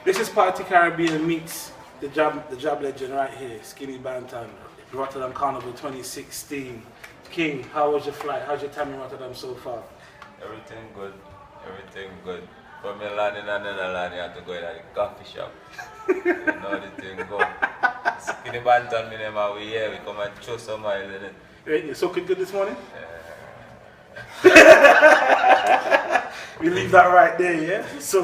This is Party Caribbean meets the Jab legend right here, Skinny Banton, Rotterdam Carnival 2016. King, how was your flight? How's your time in Rotterdam so far? Everything good. Everything good. From me landing in Netherlands, you have to go in the coffee shop. You know the thing go. Skinny Banton, me name we here. We come and show some oil in it. Right, you soaking good this morning? We leave that right there, yeah? So,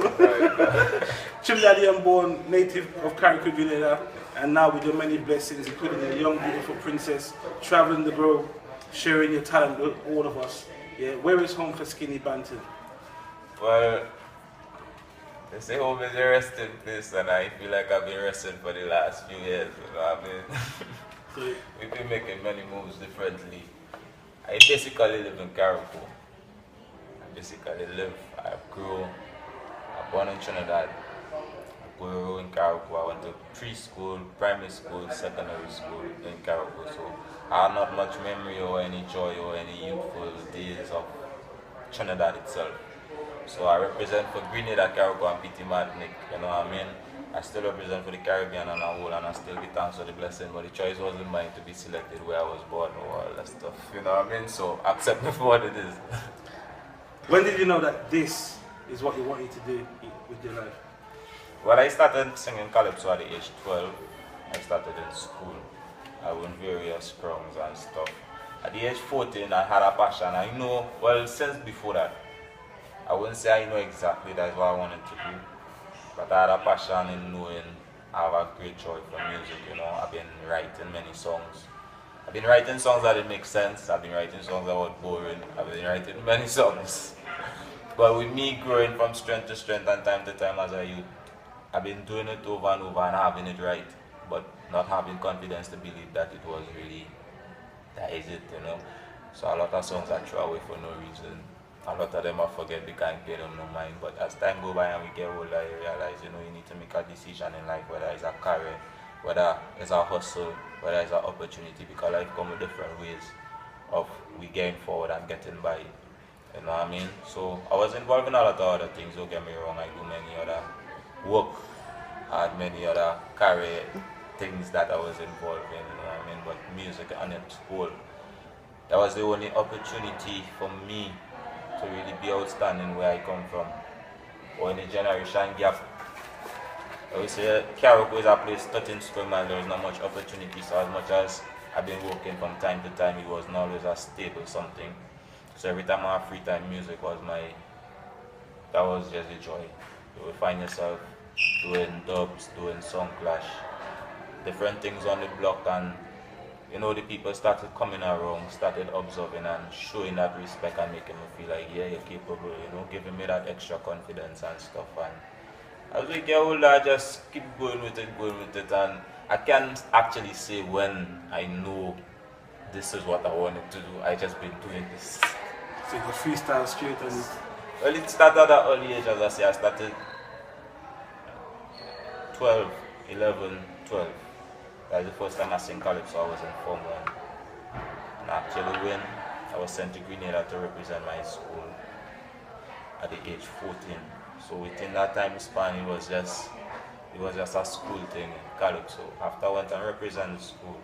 Trinidadian born, native of Caribbean, and now with your many blessings, including a young, beautiful princess, traveling the globe, sharing your talent with all of us. Yeah, where is home for Skinny Banton? Well, they say home is a resting place, and I feel like I've been resting for the last few years. You know what I mean? So, We've been making many moves differently. I basically live in Caribbean. I grew, I born in Trinidad. I grew in Caribbean. I went to preschool, primary school, secondary school in Caribbean. So I have not much memory or any joy or any youthful days of Trinidad itself. So I represent for Grenada, Caribbean, and PT Martinique, you know what I mean? I still represent for the Caribbean and a whole, and I still give thanks for the blessing, but the choice wasn't mine to be selected where I was born or all that stuff, you know what I mean? So accept me for what it is. when did you know that this is what you wanted to do with your life? Well, I started singing calypso at the age 12. I started in school. I won various crowns and stuff. At the age 14, I had a passion. I know, well, since before that, I wouldn't say I know exactly that's what I wanted to do, but I had a passion in knowing I have a great joy for music, you know. I've been writing many songs. I've been writing songs that didn't make sense. I've been writing songs that were boring. I've been writing many songs. But with me growing from strength to strength and time to time as a youth, I've been doing it over and over and having it right, but not having confidence to believe that it was really, that is it, you know. So a lot of songs I throw away for no reason. A lot of them I forget because I pay them no mind. But as time go by and we get older, you realize, you know, you need to make a decision in life, whether it's a career, whether it's a hustle, whether it's an opportunity, because life comes with different ways of we getting forward and getting by. You know what I mean? So I was involved in a lot of other things, don't get me wrong, I do many other work, I had many other career things that I was involved in, you know what I mean? But music on its whole, that was the only opportunity for me to really be outstanding where I come from, or in the generation gap. I would say Caribbean is a place 13 square miles, there was not much opportunity, so as much as I've been working from time to time, it was not always a stable something. So every time I have free time, music was that was just a joy. You would find yourself doing dubs, doing song clash, different things on the block, and you know, the people started coming around, started observing and showing that respect and making me feel like, yeah, you're capable, you know, giving me that extra confidence and stuff. And as we get older, I just keep going with it, and I can't actually say when I know this is what I wanted to do. I just been doing this. So you freestyle straight and... Well, it started at an early age, as I say. I started 12, 11, 12. That was the first time I sang calypso. I was in Form 1. And actually when I was sent to Grenada to represent my school at the age 14. So within that time span, it was just a school thing, calypso. After I went and represented the school,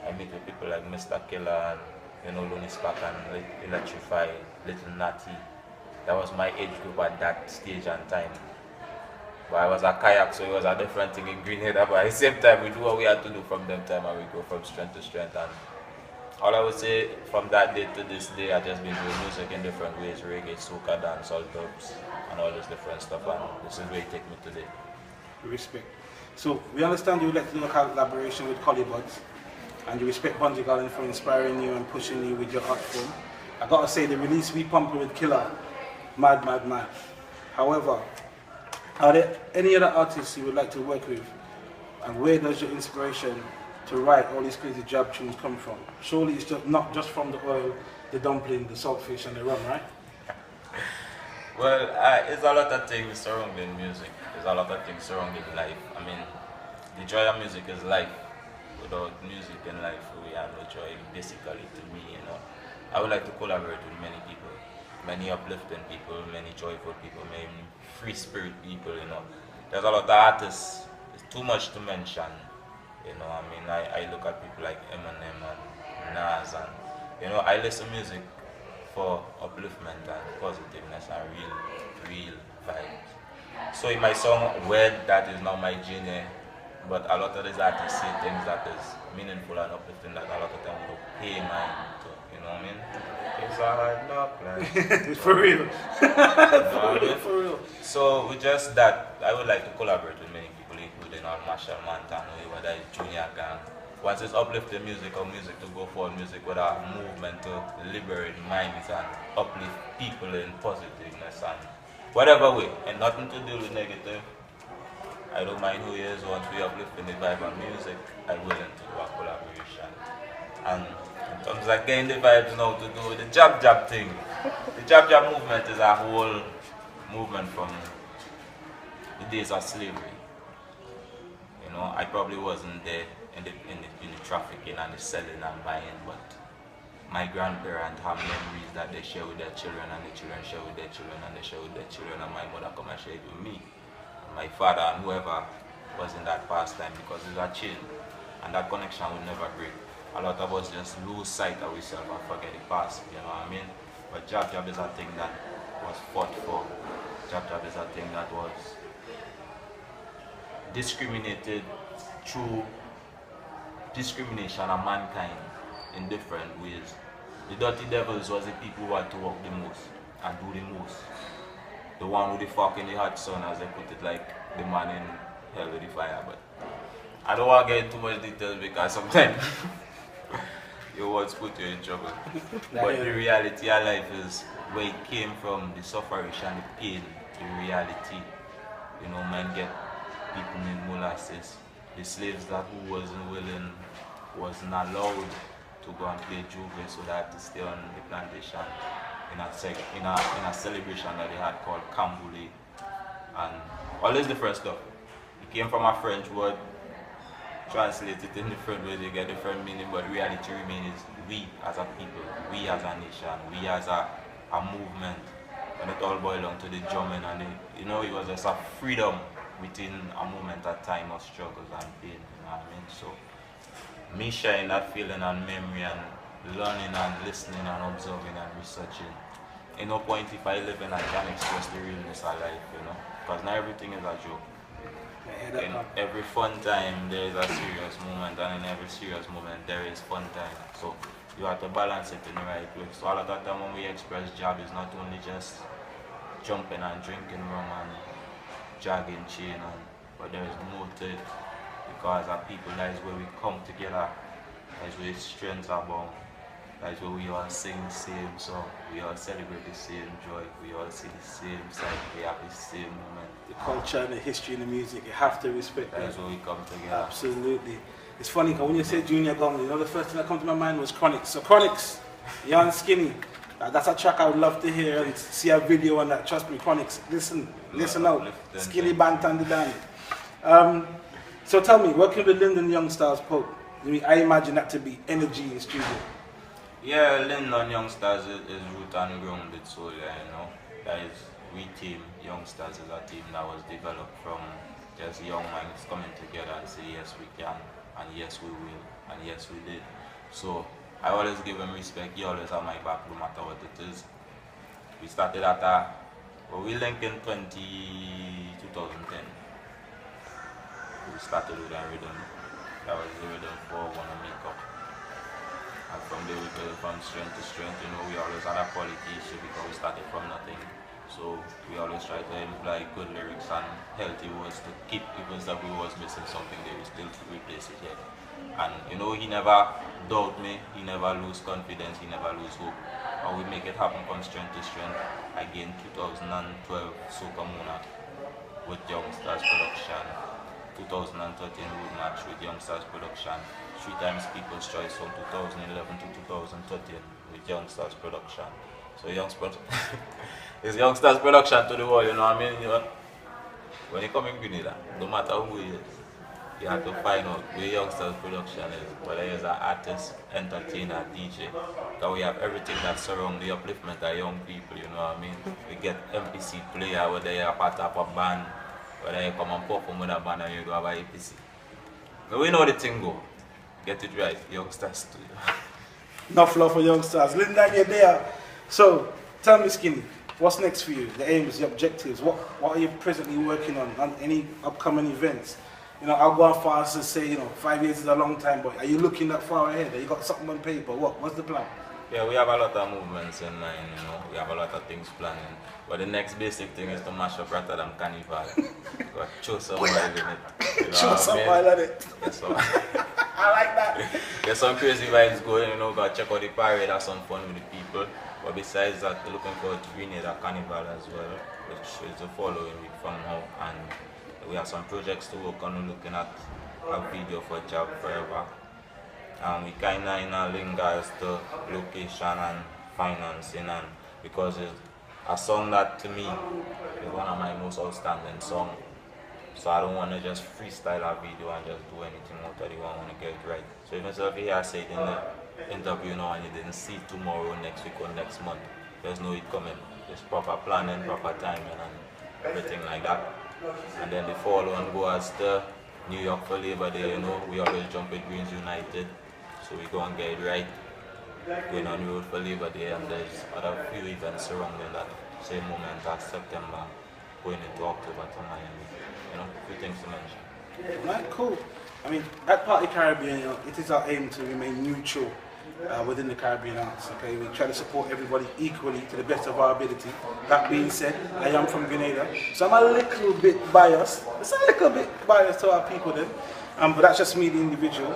I met with people like Mr. Killer and, you know, Looney Spark and Electrify, Little Natty. That was my age group at that stage and time. But I was a kayak, so it was a different thing in Grenada. But at the same time, we do what we had to do from them time, and we go from strength to strength. And all I would say, from that day to this day, I've just been doing music in different ways: reggae, soca, dancehall, dubs, and all this different stuff. And this is where it take me today. Respect. So we understand you would like to do a collaboration with Collybuds, and you respect Bungie Garden for inspiring you and pushing you with your art form. I gotta say, the release We Pumping with Killer, mad. However, are there any other artists you would like to work with? And where does your inspiration to write all these crazy jab tunes come from? Surely it's not just from the oil, the dumpling, the saltfish and the rum, right? Well, it's a lot of things surrounding music. There's a lot of things surrounding life. I mean, the joy of music is life. Without music in life, we have no joy, basically, to me, you know. I would like to collaborate with many people, many uplifting people, many joyful people, many free spirit people, you know. there's a lot of artists. It's too much to mention. You know, I mean, I look at people like Eminem and Nas, and you know, I listen music for upliftment and positiveness and real vibes. So it might sound weird that is not my genre, but a lot of these artists say things that is meaningful and uplifting that a lot of them will pay mind to. You know what I mean? It's a hard knock, like. For real. For real. So with just that, I would like to collaborate with many people, including our Marshall Banton, whether it's Junior Gang. Once it's uplifting music or music to go forward, music with a movement to liberate minds and uplift people in positiveness and whatever way, and nothing to do with negative. I don't mind who he is. Once we uplifting the vibe of music, I'm willing to do a collaboration. And in terms of getting the vibes now to do the jab thing, the jab movement is a whole movement from the days of slavery. You know, I probably wasn't there in the trafficking and the selling and buying, but my grandparents have memories that they share with their children, and the children share with their children, and they share with their children, and my mother come and share it with me, and my father, and whoever was in that pastime, because it's a chain, and that connection will never break. A lot of us just lose sight of ourselves and forget the past, you know what I mean? But jab is a thing that was fought for. Jab is a thing that was discriminated through discrimination of mankind in different ways. The dirty devils was the people who had to work the most and do the most. The one with the fuck in the hot sun, as they put it, like the man in hell with the fire. But I don't want to get into too much details because sometimes your words put you in trouble. But the reality of life is where it came from, the suffering and the pain, the reality. You know, man get people in molasses. The slaves that who wasn't willing, wasn't allowed to go and play juve so that to stay on the plantation in a celebration that they had called Cambule and all this different stuff. It came from a French word, translated in different ways, you get different meaning, but reality remains we as a people, we as a nation, we as a movement. And it all boiled down to the drumming, and you know, it was just a freedom within a moment, a time of struggles and pain, you know what I mean? So me sharing that feeling and memory and learning and listening and observing and researching. In no point if I live in I can express the realness of life, you know, because not everything is a joke. In every fun time there is a serious moment, and in every serious moment there is fun time. So you have to balance it in the right way. So all of that time when we express jab is not only just jumping and drinking rum and jogging chain, but there is more to it, because our people, that is where we come together, that is where strengths are born, that is where we all sing the same song, we all celebrate the same joy, we all see the same sight, we have the same moment. The culture and the history and the music, you have to respect that. That is where we come together. Absolutely. It's funny because when you say Junior Gong, you know the first thing that comes to my mind was Chronics. So Chronics, Young Skinny, that's a track I would love to hear and see a video on that. Trust me, Chronics, listen out. Skinny Banton the Dan. So tell me, working with Lyndon Youngstars Pope, I imagine that to be energy in the studio. Yeah, Lyndon Youngstars is root and grounded soul, you know. That is, we team, Youngstars is a team that was developed from just young minds coming together and say yes we can, and yes we will, and yes we did. So I always give him respect, he always have my back no matter what it is. We started at we linked in 2010. We started with a rhythm. That was the rhythm for Wanna Make Up. And from there we built from strength to strength. You know, we always had a quality issue because we started from nothing. So we always try to imply good lyrics and healthy words to keep, even if we was missing something, they will still replace it yet. And you know, he never doubt me, he never lose confidence, he never lose hope. And we make it happen from strength to strength. Again, 2012 Soca Mona with Youngstars Production. 2013 Road Match with Youngstars Production. 3 times People's Choice from 2011 to 2013 with Youngstars Production. So it's Youngstars Production to the world, you know what I mean? You know, when you come in Grenada, no matter who he is, you have to find out where Youngstars Production is, whether he's an artist, entertainer, DJ. Because we have everything that surrounds the upliftment of young people, you know what I mean? We get MPC player, whether you're a part of a band, But then you come and perform with a band and you do have a APC. But we know the thing go. Get it right, youngsters too. Enough love for youngsters. Linda, you're there. So, tell me, Skinny, what's next for you? The aims, the objectives. What are you presently working on any upcoming events? You know, I'll go on fast and say, you know, 5 years is a long time, but are you looking that far ahead? Have you got something on paper? What's the plan? Yeah, we have a lot of movements in mind, you know. We have a lot of things planning. But the next basic thing is to mash up Rotterdam Carnival. Got show some while in it. You know Show some while in it. Yeah, so I like that. there's some crazy vibes going, you know, go check out the parade, have some fun with the people. But besides that, we're looking forward to Rotterdam Carnival as well, which is the following week from now. And we have some projects to work on. We're looking at a video for Job Forever. And we kinda in a linger as to location and financing, and because it's a song that to me is one of my most outstanding songs. So I don't want to just freestyle a video and just do anything out of it. I want to get it right. So even if you hear say it in the interview now and you didn't see it tomorrow, next week or next month, there's no it coming. There's proper planning, proper timing and everything like that. And then the follow and go as the New York for Labor Day, you know, we always jump with Greens United. So we go and get it right. Going on the road for Labor Day, and there's other few events surrounding that same moment as September, going into October to Miami. You know, a few things to mention. Right, cool. I mean, at Party Caribbean, you know, it is our aim to remain neutral within the Caribbean arts. Okay, we try to support everybody equally to the best of our ability. That being said, I am from Grenada, so I'm a little bit biased. It's a little bit biased to our people then, but that's just me, the individual.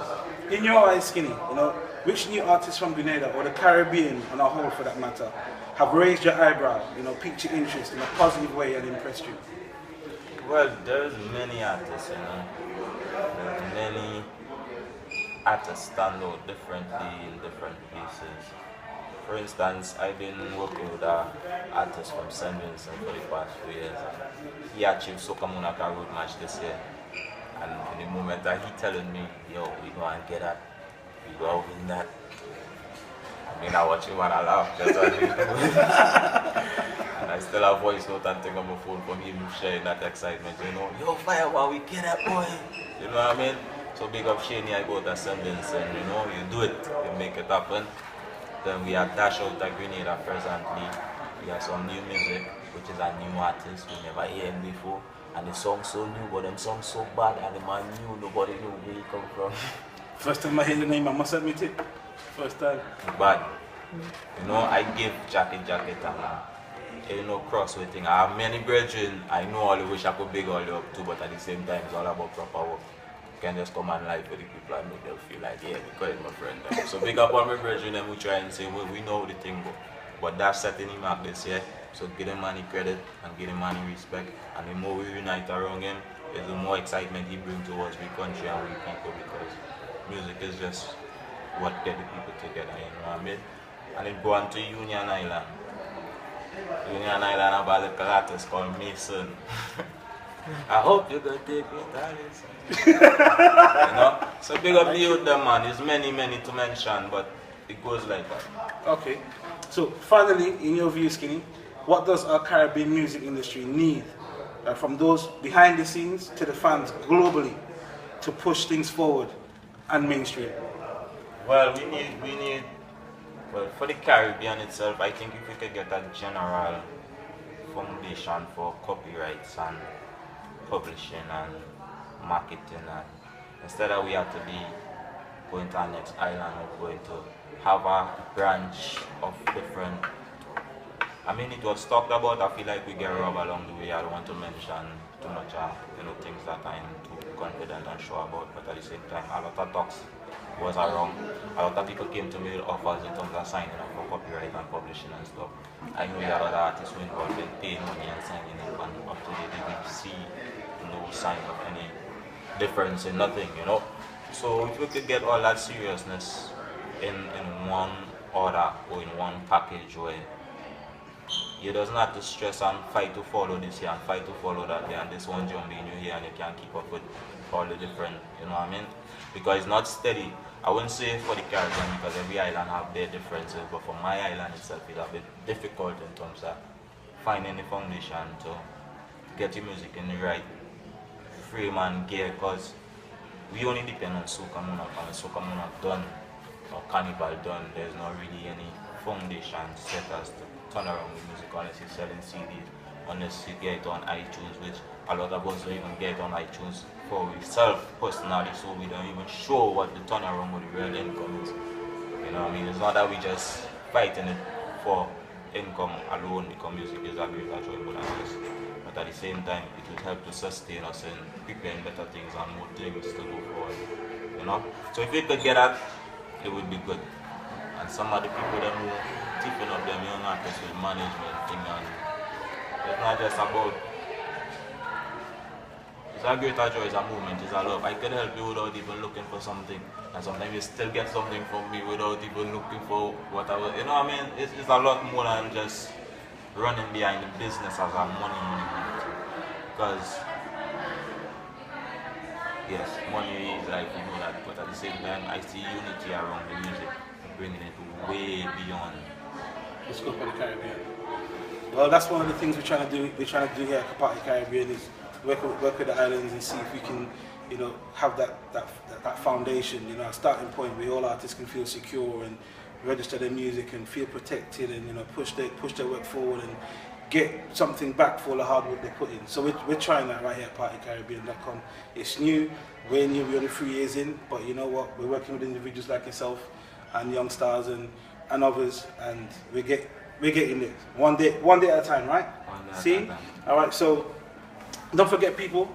In your eyes, Skinny, you know, which new artists from Grenada or the Caribbean on a whole for that matter have raised your eyebrow, you know, piqued your interest in a positive way and impressed you? Well, there's many artists, you know. There's many artists stand out differently in different places. For instance, I've been working with an artist from St. Vincent for the past 2 years. He achieved Soca Monarcha Road match this year. And in the moment that he telling me, yo, we go and get that, we go and win that. I mean, I watch him and I laugh, just as he And I still have voice note and thing on my phone from him sharing that excitement, you know, yo, Firewall, we get that boy. You know what I mean? So big up Shaney, I go to St. Vincent, you know, you do it, you make it happen. Then we are dash out at Grenada presently. We have some new music, which is a new artist, we never hear him before. And the song so new, but them songs so bad, and the man knew, nobody knew where he come from. First time I hear the name, I must admit it. First time. Bad. You know, I give jacket and you know, crossway thing. I have many brethren, I know all the wish I could big all the up to, but at the same time, it's all about proper work. You can just come and lie for the people and make them feel like, yeah, because it's my friend. So big up on my brethren, and we try and say, well, we know the thing go. But that's setting him up this year. So give him money credit and give him money respect, and the more we unite around him, is the more excitement he brings towards the country and we people, because music is just what get the people together, you know what I mean? And it go on to Union Island. Union Island have a little artist called Mason. I hope you're gonna take it, Alice. You know? So big up the youth them, man. There's many to mention, but it goes like that. Okay. So finally, in your view, Skinny, what does our Caribbean music industry need, from those behind the scenes to the fans globally, to push things forward and mainstream? Well, we need, well, for the Caribbean itself, I think if we could get a general foundation for copyrights and publishing and marketing, and instead of we have to be going to our next island, we're going to have a branch of different. I mean, it was talked about. I feel like we get robbed along the way. I don't want to mention too much, things that I'm too confident and sure about. But at the same time, a lot of talks was around. A lot of people came to me with offers in terms of signing up for copyright and publishing and stuff. I know there are other artists who involved in paying money and signing up, and up to date they didn't see no sign of any difference in nothing, you know. So if we could get all that seriousness in one order or in one package where you doesn't have to stress and fight to follow this here and fight to follow that there, and this one jumping you here and you can't keep up with all the different, you know what I mean? Because it's not steady. I wouldn't say for the Caribbean because every island have their differences, but for my island itself it's a bit difficult in terms of finding the foundation to get your music in the right frame and gear, because we only depend on Soca Monarch, and Soca Monarch done or Carnival done. There's not really any foundation set as to turn around the music unless you're selling CDs, unless you get it on iTunes, which a lot of us don't even get on iTunes for ourselves personally, so we don't even show what the turnaround with the real income is. You know what I mean? It's not that we just fighting it for income alone because music is a great enjoyable and this. But at the same time, it will help to sustain us in preparing better things and more things to go forward. You know? So if we could get that, it would be good. And some of the people that who tipping up them young artists with management thing, and it's not just about, it's a greater joy, it's a movement, it's a love. I can help you without even looking for something, and sometimes you still get something from me without even looking for whatever. You know what I mean? It's a lot more than just running behind the business as a money. Because yes, money is like, you know that, but at the same time I see unity around the music, bringing it way beyond. Let's go for the Caribbean. Well, that's one of the things we're trying to do. We're trying to do here at PartyCaribbean is work with the islands and see if we can, you know, have that foundation, you know, a starting point where all artists can feel secure and register their music and feel protected and, you know, push their work forward and get something back for all the hard work they put in. So we're trying that right here at PartyCaribbean.com. It's new, we're new, we're only 3 years in, but you know what? We're working with individuals like yourself and young stars and others, and we're getting there. One day at a time, right? See? All right. So don't forget, people.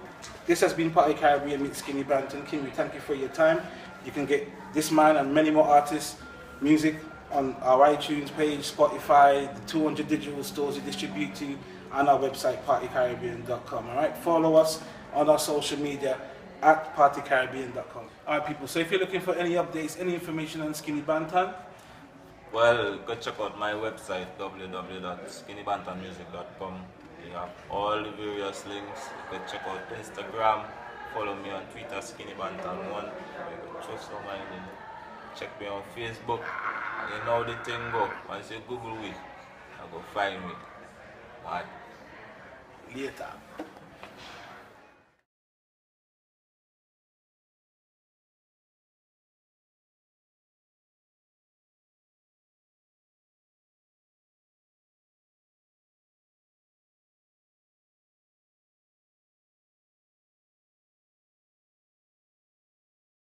This has been Party Caribbean meet Skinny Banton. King, we thank you for your time. You can get this man and many more artists' music on our iTunes page, Spotify, the 200 digital stores we distribute to, and our website, PartyCaribbean.com. All right. Follow us on our social media at PartyCaribbean.com. All right, people. So if you're looking for any updates, any information on Skinny Banton, well, go check out my website, www.skinnybantonmusic.com. You have all the various links. You can check out Instagram, follow me on Twitter, SkinnyBanton1. You can trust on my name. Check me on Facebook. You know the thing go. Once you Google me, you go find me. Bye. later.